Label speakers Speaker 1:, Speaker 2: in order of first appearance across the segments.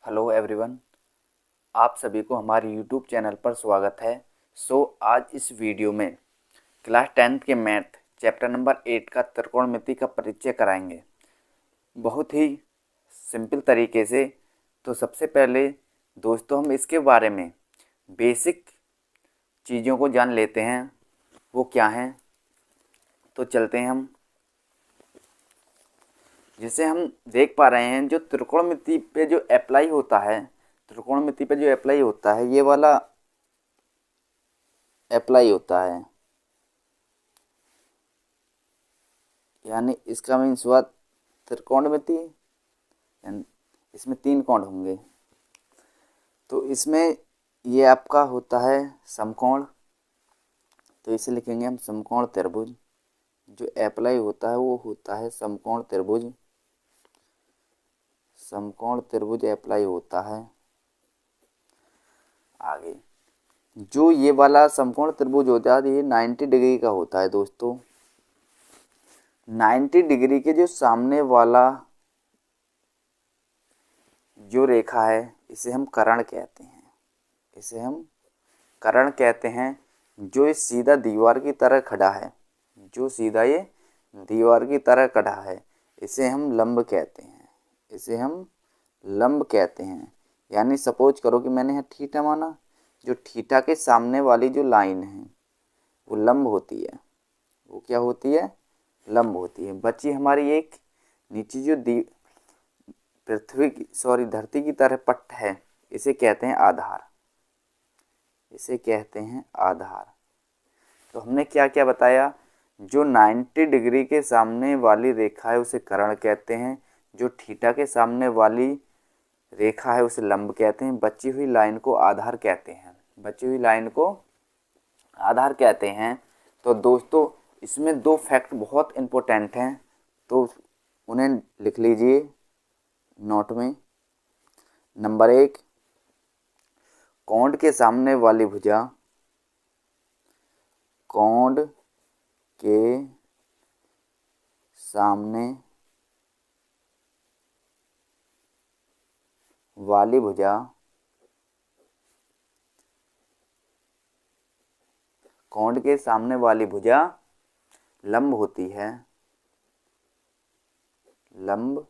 Speaker 1: Hello everyone, आप सभी को हमारे यूट्यूब चैनल पर स्वागत है। आज इस वीडियो में क्लास 10th के मैथ चैप्टर नंबर 8 का त्रिकोणमिति का परिचय कराएंगे बहुत ही सिंपल तरीके से। तो सबसे पहले दोस्तों हम इसके बारे में बेसिक चीज़ों को जान लेते हैं, वो क्या हैं। तो चलते हैं हम। जिसे हम देख पा रहे हैं, जो त्रिकोणमिति पे जो अप्लाई होता है, त्रिकोणमिति पे जो अप्लाई होता है, ये वाला अप्लाई होता है, यानी इसका मीन्स हुआ त्रिकोणमिति। इसमें 3 कोण होंगे, तो इसमें ये आपका होता है समकोण। तो इसे लिखेंगे हम समकोण त्रिभुज। जो अप्लाई होता है वो होता है समकोण त्रिभुज। समकोण त्रिभुज अप्लाई होता है। आगे जो ये वाला समकोण त्रिभुज होता है, ये 90 डिग्री का होता है दोस्तों। 90 डिग्री के जो सामने वाला जो रेखा है, इसे हम कर्ण कहते हैं। इसे हम कर्ण कहते हैं। जो इस सीधा दीवार की तरह खड़ा है, जो सीधा ये दीवार की तरह खड़ा है, इसे हम लंब कहते हैं। इसे हम लंब कहते हैं। यानी सपोज करो कि मैंने यहाँ थीटा माना, जो थीटा के सामने वाली जो लाइन है वो लंब होती है। वो क्या होती है? लंब होती है। बची हमारी एक नीचे जो धरती की तरह पट्ट है, इसे कहते हैं आधार। इसे कहते हैं आधार। तो हमने क्या क्या बताया? जो 90 डिग्री के सामने वाली रेखा है उसे कर्ण कहते हैं। जो थीटा के सामने वाली रेखा है उसे लंब कहते हैं। बची हुई लाइन को आधार कहते हैं। बची हुई लाइन को आधार कहते हैं। तो दोस्तों इसमें 2 फैक्ट बहुत इम्पोर्टेंट हैं, तो उन्हें लिख लीजिए नोट में। नंबर 1, कोण के सामने वाली भुजा, कोण के सामने वाली भुजा कोण के सामने वाली भुजा लंब होती है। लंब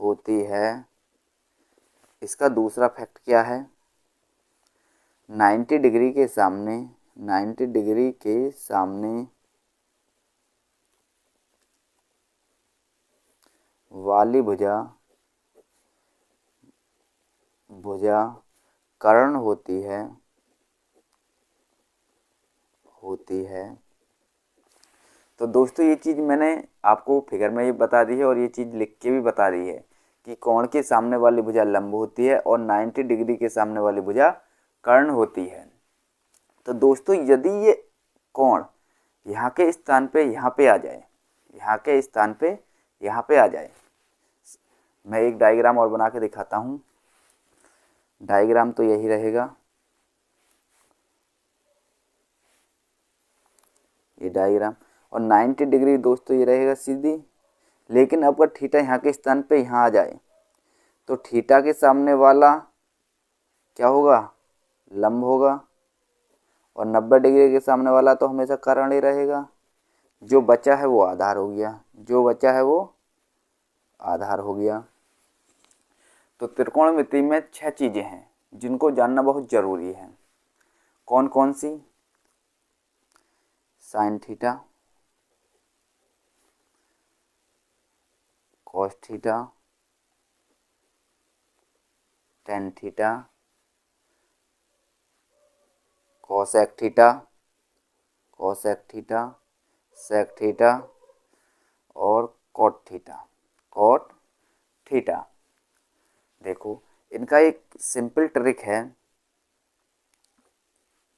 Speaker 1: होती है। इसका दूसरा फैक्ट क्या है? 90 डिग्री के सामने, 90 डिग्री के सामने वाली भुजा कर्ण होती है। तो दोस्तों ये चीज़ मैंने आपको फिगर में ये बता दी है, और ये चीज़ लिख के भी बता दी है कि कोण के सामने वाली भुजा लंब होती है और 90 डिग्री के सामने वाली भुजा कर्ण होती है। तो दोस्तों यदि ये कोण यहाँ के स्थान पे यहाँ पे आ जाए, यहाँ के स्थान पे यहाँ पे आ जाए, मैं एक डायग्राम और बना के दिखाता हूँ। डायग्राम तो यही रहेगा, ये डायग्राम। और 90 डिग्री दोस्तों ये रहेगा सीधी। लेकिन अगर थीटा यहाँ के स्थान पे यहाँ आ जाए, तो थीटा के सामने वाला क्या होगा? लंब होगा। और 90 डिग्री के सामने वाला तो हमेशा कर्ण ही रहेगा। जो बचा है वो आधार हो गया। जो बचा है वो आधार हो गया। तो त्रिकोणमिति में 6 चीज़ें हैं जिनको जानना बहुत ज़रूरी है। कौन कौन सी? Sine theta, cos theta, tan theta, cosec theta, sec theta और कॉट थीटा। देखो इनका एक सिंपल ट्रिक है,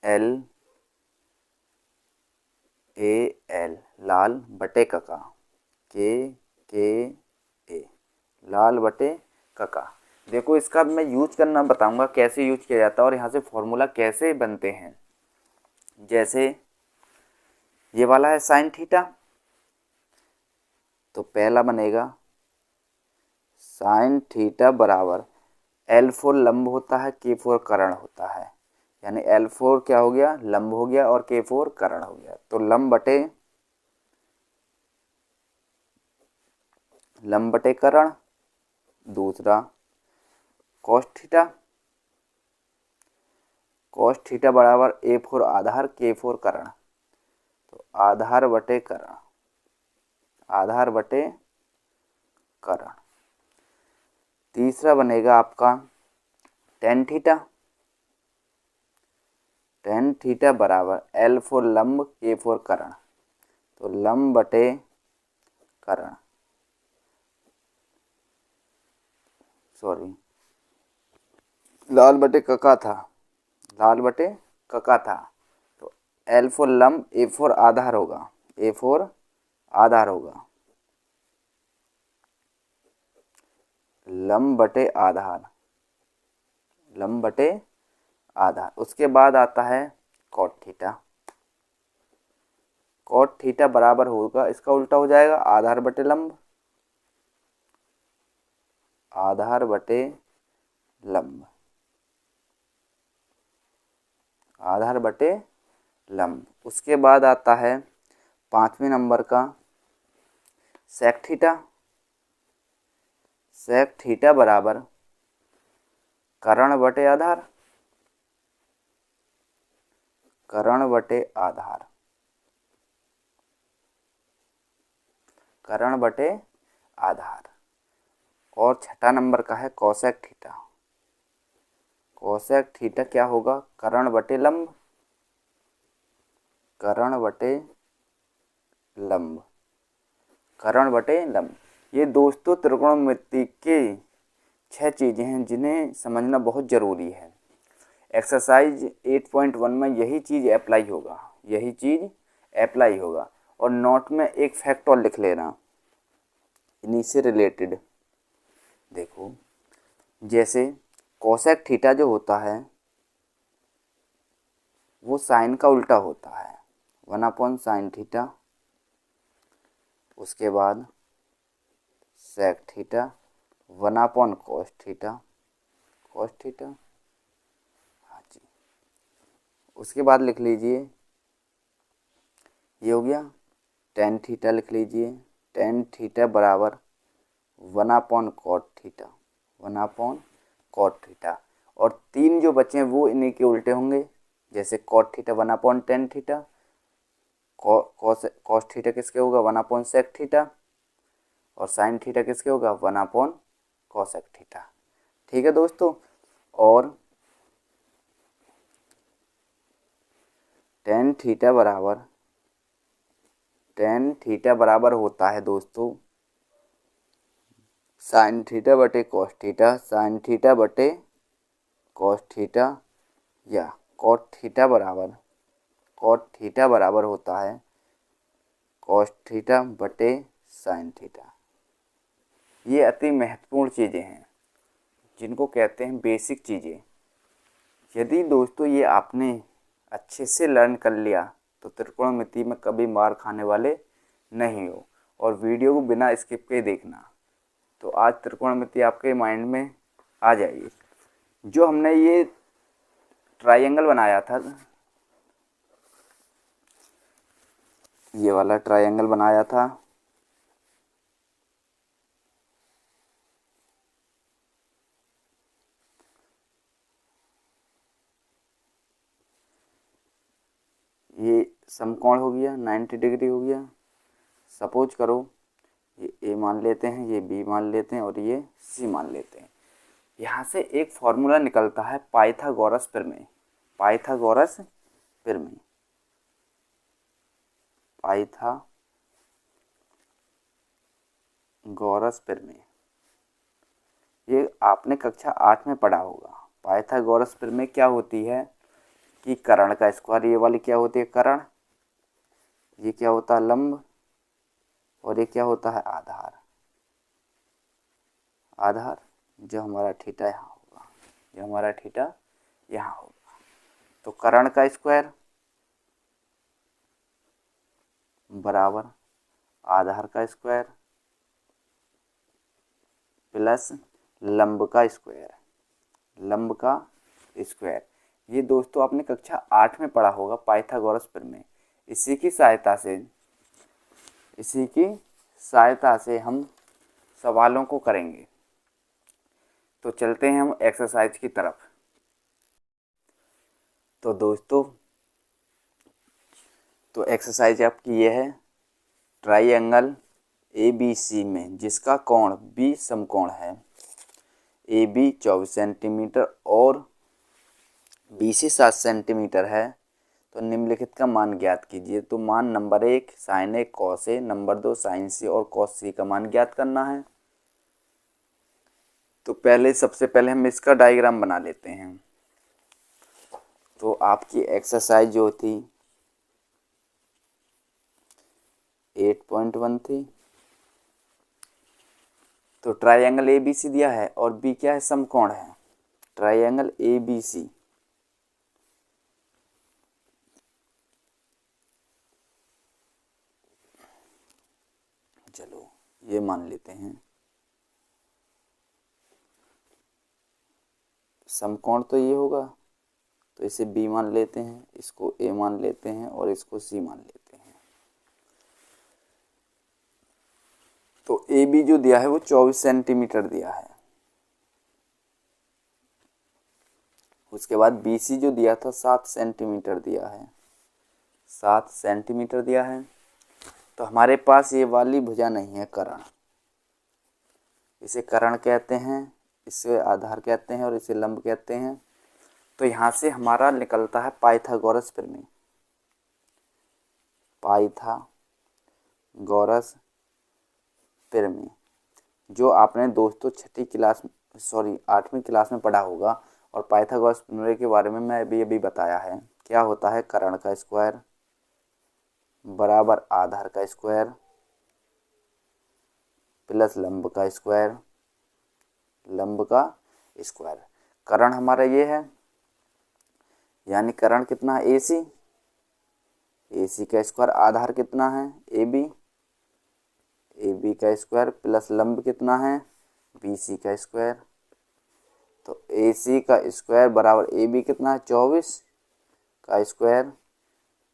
Speaker 1: एल ए एल, लाल बटे कका, के ए, लाल बटे कका। देखो इसका मैं यूज करना बताऊंगा, कैसे यूज किया जाता है और यहाँ से फॉर्मूला कैसे बनते हैं। जैसे ये वाला है साइन थीटा, तो पहला बनेगा साइन थीटा बराबर L4 लंब होता है, K4 कर्ण होता है। यानी L4 क्या हो गया, लंब हो गया, और K4 कर्ण हो गया। तो लंब बटे कर्ण। दूसरा cos थीटा, cos थीटा बराबर A4 आधार, K4 कर्ण। तो आधार बटे कर्ण, आधार बटे कर्ण। तीसरा बनेगा आपका tan थीटा, tan थीटा बराबर L4 लंब, K4 कर्ण। तो लंब बटे कर्ण, सॉरी लाल बटे कका था, लाल बटे कका था। तो L4 लंब, A4 आधार होगा, A4 आधार होगा, लंब बटे आधार, लंब बटे आधार। उसके बाद आता है cot थीटा, cot थीटा बराबर होगा, इसका उल्टा हो जाएगा, आधार बटे लंब, आधार बटे लंब, आधार बटे लंब। उसके बाद आता है 5वें नंबर का sec थीटा, sec थीटा बराबर कर्ण बटे आधार, कर्ण बटे आधार, कर्ण बटे आधार। और छठा नंबर का है cosec थीटा, cosec थीटा क्या होगा, कर्ण बटे लंब, कर्ण बटे लंब, कर्ण बटे लंब। ये दोस्तों त्रिकोणमिति के 6 चीज़ें हैं जिन्हें समझना बहुत ज़रूरी है। एक्सरसाइज 8.1 में यही चीज़ अप्लाई होगा, यही चीज़ अप्लाई होगा। और नोट में एक फैक्ट और लिख लेना इन्हीं से रिलेटेड। देखो, जैसे कोसेक थीटा जो होता है वो साइन का उल्टा होता है, 1/sin थीटा। उसके बाद sec theta 1/cos theta, cos theta. हाँ जी। उसके बाद लिख लीजिए, ये हो गया tan थीटा, लिख लीजिए tan थीटा बराबर 1/cot थीटा, 1/cot थीटा। और 3 जो बचे हैं वो इन्हीं के उल्टे होंगे, जैसे cot theta 1/tan theta, cos theta किसके होगा 1/sec थीटा, और sin थीटा किसके होगा 1/cosec थीटा। ठीक है दोस्तों। और tan थीटा बराबर होता है दोस्तों sin थीटा बटे cos थीटा, sin थीटा बटे cos थीटा, या cot थीटा बराबर होता है cos थीटा बटे sin थीटा। ये अति महत्वपूर्ण चीज़ें हैं जिनको कहते हैं बेसिक चीज़ें। यदि दोस्तों ये आपने अच्छे से लर्न कर लिया तो त्रिकोणमिति में कभी मार खाने वाले नहीं हो। और वीडियो को बिना स्किप के देखना, तो आज त्रिकोणमिति आपके माइंड में आ जाएगी। जो हमने ये ट्रायंगल बनाया था, ये वाला ट्रायंगल बनाया था, ये समकोण हो गया, 90 डिग्री हो गया। सपोज करो ये ए मान लेते हैं, ये बी मान लेते हैं, और ये सी मान लेते हैं। यहाँ से एक फॉर्मूला निकलता है पाइथागोरस प्रमेय, पाइथागोरस प्रमेय, पाइथागोरस प्रमेय। ये आपने कक्षा 8 में पढ़ा होगा। पाइथागोरस प्रमेय क्या होती है कि कर्ण का स्क्वायर, ये वाली क्या होती है कर्ण, ये क्या होता है लंब, और ये क्या होता है आधार, आधार जो हमारा थीटा यहाँ होगा, जो हमारा थीटा यहाँ होगा। तो कर्ण का स्क्वायर बराबर आधार का स्क्वायर, प्लस लंब का स्क्वायर, लंब का स्क्वायर। ये दोस्तों आपने कक्षा 8 में पढ़ा होगा पाइथागोरस प्रमेय। इसी की सहायता से हम सवालों को करेंगे। तो चलते हैं हम एक्सरसाइज की तरफ। तो दोस्तों तो एक्सरसाइज आपकी ये है, ट्राइंगल ABC में जिसका कोण B समकोण है, AB 24 सेंटीमीटर और BC 7 सेंटीमीटर है, तो निम्नलिखित का मान ज्ञात कीजिए। तो मान number 1 sine A cos A, number 2 sine C और कॉस C का मान ज्ञात करना है। तो सबसे पहले हम इसका डायग्राम बना लेते हैं। तो आपकी एक्सरसाइज जो थी 8.1 थी। तो ट्राइंगल ABC दिया है और B क्या है, समकोण है। ट्राइंगल ABC चलो ये मान लेते हैं, समकोण तो ये होगा, तो इसे B मान लेते हैं, इसको A मान लेते हैं और इसको C मान लेते हैं। तो AB जो दिया है वो 24 सेंटीमीटर दिया है। उसके बाद BC जो दिया था 7 सेंटीमीटर दिया है, 7 सेंटीमीटर दिया है। तो हमारे पास ये वाली भुजा नहीं है, कर्ण। इसे कर्ण कहते हैं, इसे आधार कहते हैं और इसे लंब कहते हैं। तो यहाँ से हमारा निकलता है पाइथागोरस प्रमेय। पाइथागोरस प्रमेय जो आपने दोस्तों 8वीं क्लास में पढ़ा होगा। और पाइथागोरस प्रमेय के बारे में मैं अभी बताया है। क्या होता है, कर्ण का स्क्वायर बराबर आधार का स्क्वायर प्लस लंब का स्क्वायर, लंब का स्क्वायर। कर्ण हमारा ये है, यानी कर्ण कितना है, AC का स्क्वायर। आधार कितना है, AB का स्क्वायर प्लस लंब कितना है, BC का स्क्वायर। तो AC का स्क्वायर बराबर AB कितना है, 24 का स्क्वायर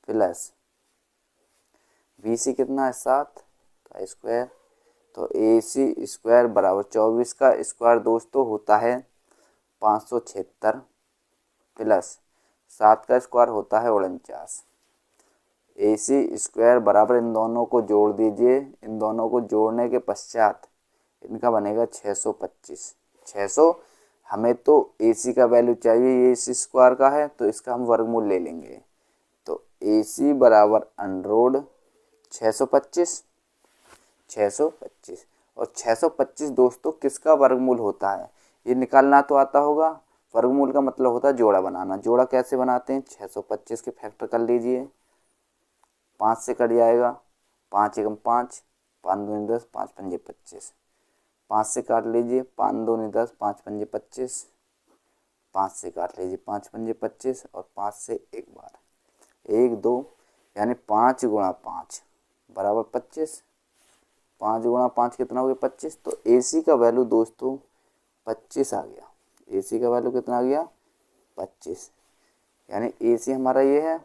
Speaker 1: प्लस BC कितना है, 7 का स्क्वायर। तो AC स्क्वायर बराबर 24 का स्क्वायर दोस्तों होता है 576 प्लस 7 का स्क्वायर होता है 49। AC स्क्वायर बराबर इन दोनों को जोड़ दीजिए। इन दोनों को जोड़ने के पश्चात इनका बनेगा 625। 600 हमें तो AC का वैल्यू चाहिए, ये AC स्क्वायर का है, तो इसका हम वर्गमूल ले लेंगे। तो AC बराबर अंडररूट 625 और 625 दोस्तों किसका वर्गमूल होता है, ये निकालना तो आता होगा। वर्गमूल का मतलब होता है जोड़ा बनाना। जोड़ा कैसे बनाते हैं, 625 के फैक्टर कर लीजिए, 5 से कट जाएगा, 5 एकम 5, 5 दूनी 10, 5 पंजे 25। 5 से काट लीजिए, 5 दूनी 10, 5 पंजे 25। 5 से काट लीजिए, 5 पंजे 25 और 5 से एक बार 1 2, यानी 5 गुणा 5 बराबर 25। 5 गुणा 5 कितना हो गया, 25। तो AC का वैल्यू दोस्तों 25 आ गया। AC का वैल्यू कितना आ गया, 25। यानी AC हमारा ये है,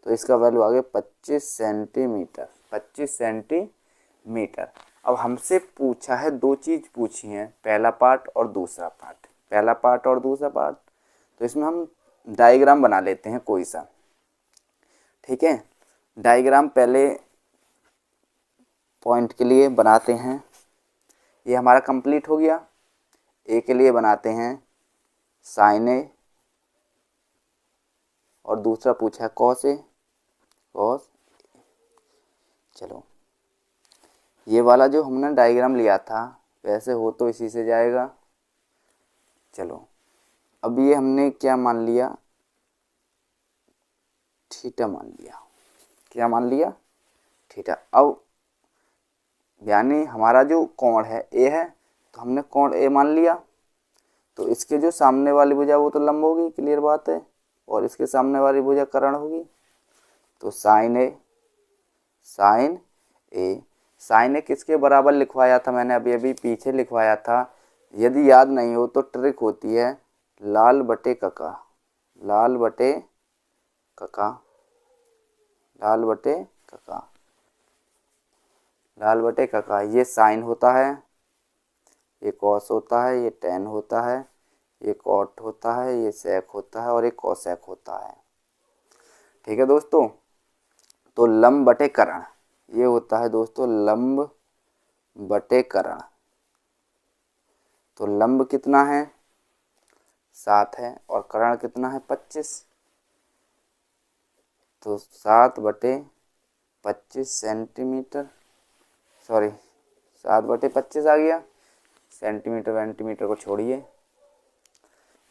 Speaker 1: तो इसका वैल्यू आ गया 25 सेंटीमीटर। 25 सेंटीमीटर। अब हमसे पूछा है, दो चीज़ पूछी हैं, पहला पार्ट और दूसरा पार्ट। पहला पार्ट और दूसरा पार्ट, तो इसमें हम डायग्राम बना लेते हैं कोई सा, ठीक है। डायग्राम पहले पॉइंट के लिए बनाते हैं, ये हमारा कंप्लीट हो गया। A के लिए बनाते हैं साइन A और दूसरा पूछा है कॉस A, कॉस। चलो ये वाला जो हमने डायग्राम लिया था वैसे हो तो इसी से जाएगा। चलो अब ये हमने क्या मान लिया, थीटा मान लिया। क्या मान लिया, थीटा। अब यानी हमारा जो कोण है A है, तो हमने कोण A मान लिया। तो इसके जो सामने वाली भुजा वो तो लंब होगी, क्लियर बात है, और इसके सामने वाली भुजा कर्ण होगी। तो साइन A किसके बराबर लिखवाया था, मैंने अभी पीछे लिखवाया था यदि याद नहीं हो तो ट्रिक होती है लाल बटे कका, लाल बटे कका, लाल बटे कका, लाल बटे कका। ये साइन होता है, ये कॉस होता है, ये टेन होता है, ये कॉट होता है, ये सेक होता है और ये कोसेक होता है। ठीक है दोस्तों। तो लंब बटे कर्ण, ये होता है दोस्तों लंब बटे कर्ण। तो लंब कितना है 7 है और कर्ण कितना है 25। तो 7/25 सेंटीमीटर, सॉरी 7/25 आ गया। सेंटीमीटर वेंटीमीटर को छोड़िए।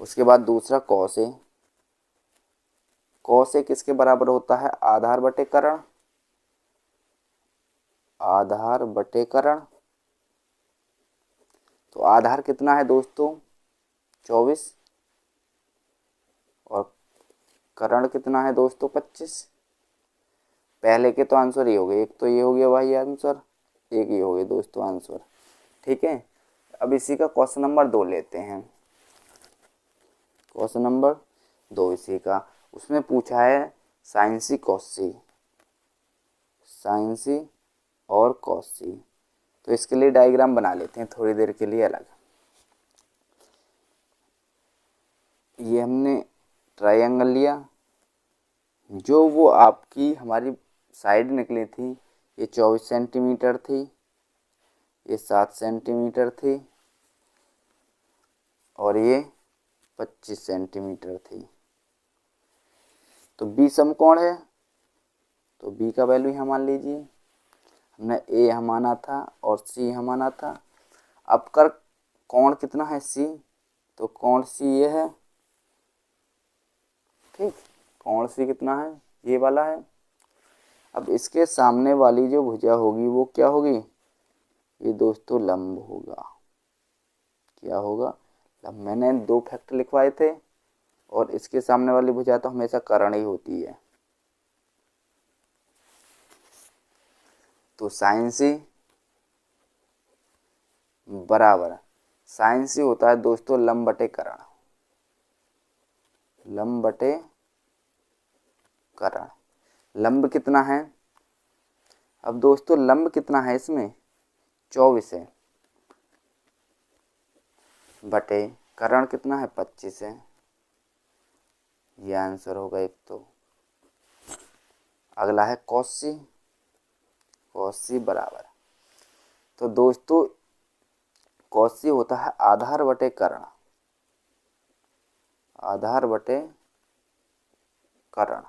Speaker 1: उसके बाद दूसरा कॉस ए, कॉस ए किसके बराबर होता है आधार बटे कर्ण, आधार बटे कर्ण। तो आधार कितना है दोस्तों 24 और कर्ण कितना है दोस्तों 25। पहले के तो आंसर ये हो गए, एक तो ये हो गया भाई आंसर, एक ये हो गया दोस्तों आंसर। ठीक है। अब इसी का क्वेश्चन नंबर 2 लेते हैं। क्वेश्चन नंबर 2 इसी का, उसमें पूछा है साइन सी कॉस सी, साइन सी और कॉस सी। तो इसके लिए डायग्राम बना लेते हैं थोड़ी देर के लिए अलग। ये हमने ट्रायंगल लिया, जो वो आपकी हमारी साइड निकली थी ये 24 सेंटीमीटर थी, ये 7 सेंटीमीटर थी और ये 25 सेंटीमीटर थी। तो बी समकोण है, तो बी का वैल्यू यहाँ मान लीजिए। हमने ए यहाँ माना था और सी यहाँ माना था। अब कर कोण कितना है सी, तो कोण सी ये है। ठीक, कोण सी कितना है ये वाला है। अब इसके सामने वाली जो भुजा होगी वो क्या होगी, ये दोस्तों लंब होगा। क्या होगा लंब। मैंने 2 फैक्टर लिखवाए थे और इसके सामने वाली भुजा तो हमेशा कर्ण ही होती है। तो साइन सी बराबर, साइन सी होता है दोस्तों लंब बटे कर्ण, लंब बटे कर्ण। लंब कितना है, अब दोस्तों लंब कितना है इसमें 24 है, बटे कर्ण कितना है 25 है। ये आंसर होगा एक। तो अगला है कॉस सी, कॉस सी बराबर, तो दोस्तों कॉस सी होता है आधार बटे कर्ण, आधार बटे कर्ण।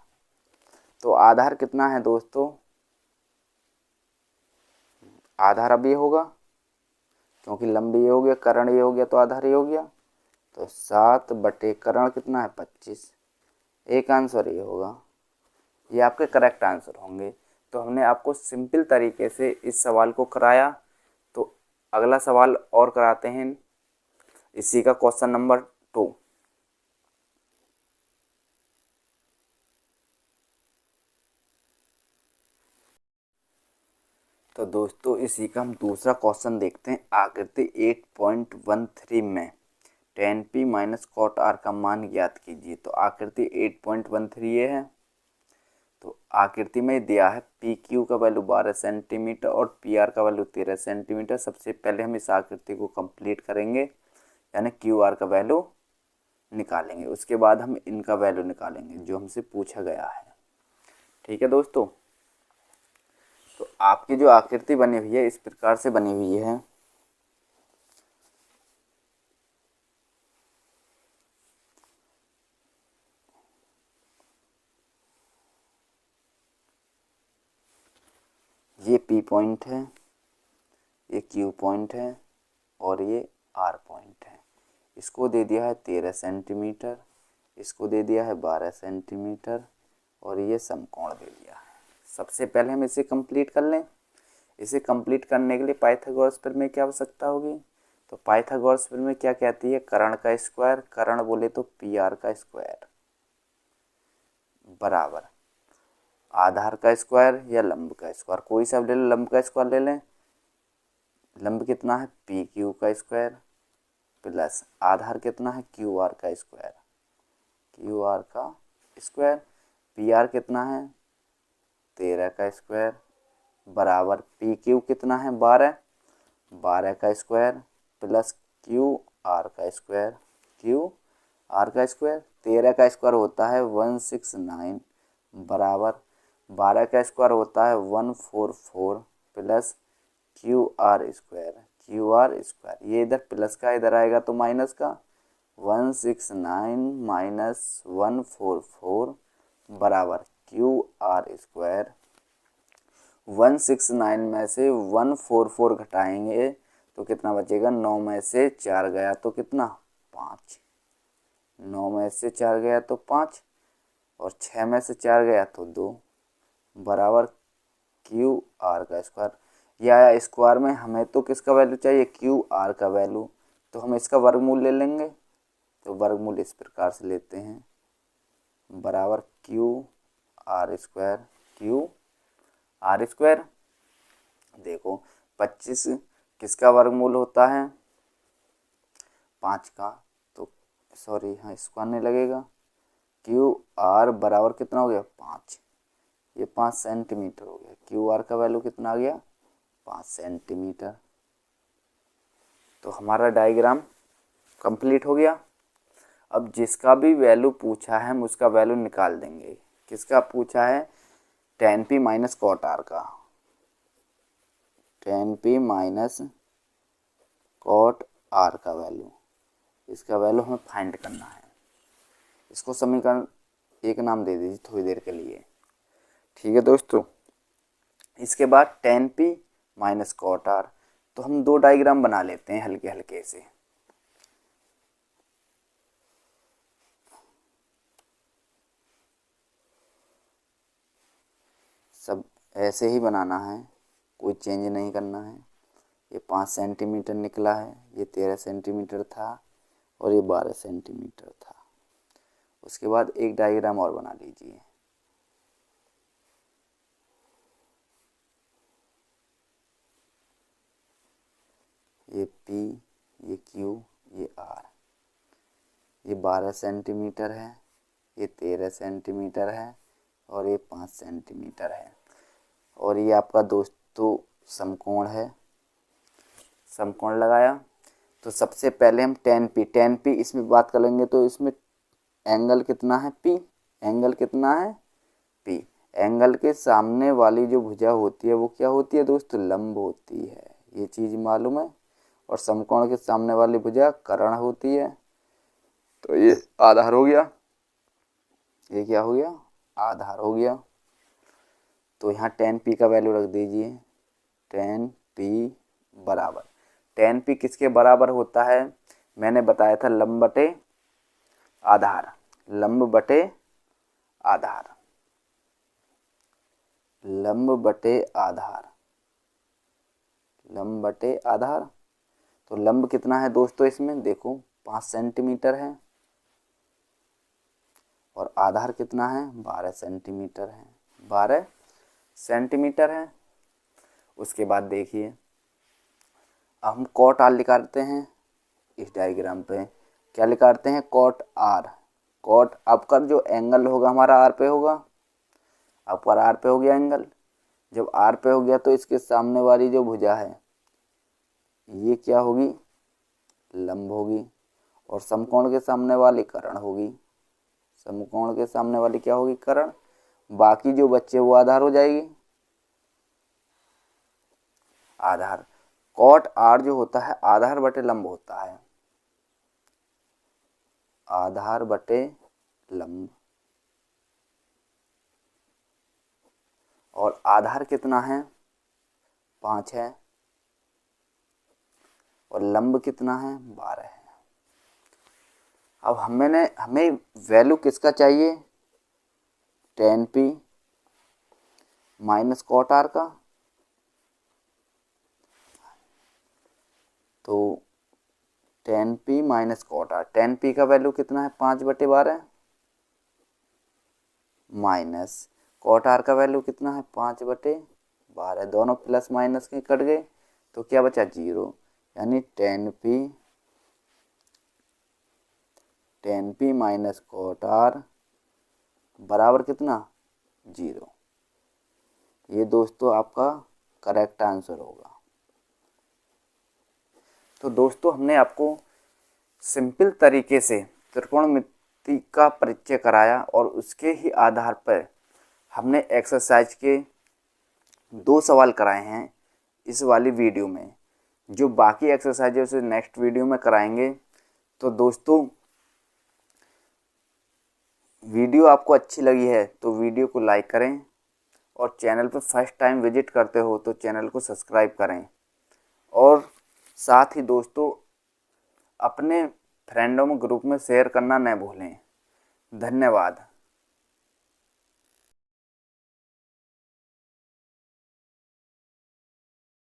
Speaker 1: तो आधार कितना है दोस्तों, आधार अब ये होगा क्योंकि लंब ये हो गया कर्ण ये हो गया तो आधार ये हो गया। तो 7 बटे कर्ण कितना है 25। एक आंसर ये होगा, ये आपके करेक्ट आंसर होंगे। तो हमने आपको सिंपल तरीके से इस सवाल को कराया। तो अगला सवाल और कराते हैं, इसी का क्वेश्चन नंबर 2। तो दोस्तों इसी का हम दूसरा क्वेश्चन देखते हैं। आकृति 8.13 में tan p minus cot R का मान ज्ञात कीजिए। तो आकृति 8.13 ये है। तो आकृति में दिया है पी क्यू का वैल्यू 12 सेंटीमीटर और पी आर का वैल्यू 13 सेंटीमीटर। सबसे पहले हम इस आकृति को कंप्लीट करेंगे, यानी क्यू आर का वैल्यू निकालेंगे। उसके बाद हम इनका वैल्यू निकालेंगे जो हमसे पूछा गया है। ठीक है दोस्तों। तो आपकी जो आकृति बनी हुई है इस प्रकार से बनी हुई है। ये पी पॉइंट है, ये क्यू पॉइंट है और ये आर पॉइंट है। इसको दे दिया है 13 सेंटीमीटर, इसको दे दिया है 12 सेंटीमीटर और ये समकोण दे दिया है। सबसे पहले हम इसे कंप्लीट कर लें। इसे कंप्लीट करने के लिए पाइथागोरस प्रमेय की आवश्यकता होगी। तो पाइथागोरस प्रमेय क्या कहती है, कर्ण का स्क्वायर, कर्ण बोले तो पी आर का स्क्वायर बराबर आधार का स्क्वायर या लंब का स्क्वायर, कोई सा ले लो, लंब का स्क्वायर ले लें। लंब कितना है पी क्यू का स्क्वायर प्लस आधार कितना है क्यू आर का स्क्वायर, क्यू आर का स्क्वायर, पी आर कितना है 13 का स्क्वायर बराबर पी क्यू कितना है 12, 12 का स्क्वायर प्लस क्यू आर का स्क्वायर, क्यू आर का स्क्वायर 13 का स्क्वायर होता है 169 बराबर 12 का स्क्वायर होता है 144 plus Q R square, Q R square ये इधर प्लस का इधर आएगा तो माइनस का 169 माइनस 144 बराबर क्यू आर स्क्वायर। 169 में से 144 घटाएंगे तो कितना बचेगा, 9 में से 4 गया तो कितना 5, 9 में से 4 गया तो 5 और 6 में से 4 गया तो 2 बराबर क्यू आर का स्क्वायर। या स्क्वायर में हमें तो किसका वैल्यू चाहिए क्यू आर का वैल्यू, तो हम इसका वर्गमूल ले लेंगे, तो वर्गमूल इस प्रकार से लेते हैं बराबर Q R square, Q R square. देखो 25 किसका वर्गमूल होता है 5 का, तो सॉरी हाँ स्क्वायर नहीं लगेगा, क्यू आर बराबर कितना हो गया 5, ये 5 सेंटीमीटर हो गया, क्यू आर का वैल्यू कितना आ गया 5 सेंटीमीटर। तो हमारा डायग्राम कंप्लीट हो गया। अब जिसका भी वैल्यू पूछा है हम उसका वैल्यू निकाल देंगे। किसका पूछा है tan p minus cot R का, tan p minus cot R का वैल्यू, इसका वैल्यू हमें फाइंड करना है। इसको समीकरण एक नाम दे दीजिए थोड़ी देर के लिए, ठीक है दोस्तों। इसके बाद tan p minus cot R, तो हम दो डायग्राम बना लेते हैं हल्के हल्के से। सब ऐसे ही बनाना है, कोई चेंज नहीं करना है। ये 5 सेंटीमीटर निकला है, ये 13 सेंटीमीटर था और ये 12 सेंटीमीटर था। उसके बाद एक डायग्राम और बना लीजिए। ये P, ये Q, ये R, ये 12 सेंटीमीटर है, ये 13 सेंटीमीटर है और ये 5 सेंटीमीटर है। और ये आपका दोस्तों समकोण है, समकोण लगाया। तो सबसे पहले हम tan p इसमें बात करेंगे, तो इसमें एंगल कितना है P, एंगल कितना है P। एंगल के सामने वाली जो भुजा होती है वो क्या होती है दोस्तों, लंब होती है, ये चीज़ मालूम है। और समकोण के सामने वाली भुजा कर्ण होती है। तो ये आधार हो गया, ये क्या हो गया आधार हो गया। तो यहाँ tan p का वैल्यू रख दीजिए, tan p बराबर, tan p किसके बराबर होता है, मैंने बताया था लंब बटे आधार, लंब बटे आधार, लंब बटे आधार, लंब बटे आधार। तो लंब कितना है दोस्तों इसमें देखो 5 सेंटीमीटर है और आधार कितना है 12 सेंटीमीटर है, 12 सेंटीमीटर है। उसके बाद देखिए अब हम कॉट आर निकालते हैं। इस डायग्राम पे क्या निकालते हैं कॉट आर, कॉट आपका जो एंगल होगा हमारा आर पे होगा, आपका आर पे हो गया एंगल। जब आर पे हो गया तो इसके सामने वाली जो भुजा है ये क्या होगी लंब होगी, और समकोण के सामने वाली कर्ण होगी, समकोण के सामने वाली क्या होगी कर्ण। बाकी जो बच्चे वो आधार हो जाएगी, आधार। कॉट आर जो होता है आधार बटे लंब होता है, आधार बटे लंब। और आधार कितना है 5 है और लंब कितना है 12 है। अब हमें वैल्यू किसका चाहिए tan p minus cot R का। तो tan p minus cot R, tan p का वैल्यू कितना है 5/12 माइनस कॉट आर का वैल्यू कितना है 5/12, दोनों प्लस माइनस के कट गए तो क्या बचा 0, यानी tan p tan p minus cot r बराबर कितना 0। ये दोस्तों आपका करेक्ट आंसर होगा। तो दोस्तों हमने आपको सिंपल तरीके से त्रिकोणमिति का परिचय कराया और उसके ही आधार पर हमने एक्सरसाइज के 2 सवाल कराए हैं इस वाली वीडियो में। जो बाकी एक्सरसाइज है उसे नेक्स्ट वीडियो में कराएंगे। तो दोस्तों वीडियो आपको अच्छी लगी है तो वीडियो को लाइक करें और चैनल पर फर्स्ट टाइम विजिट करते हो तो चैनल को सब्सक्राइब करें और साथ ही दोस्तों अपने फ्रेंडों में ग्रुप में शेयर करना न भूलें। धन्यवाद।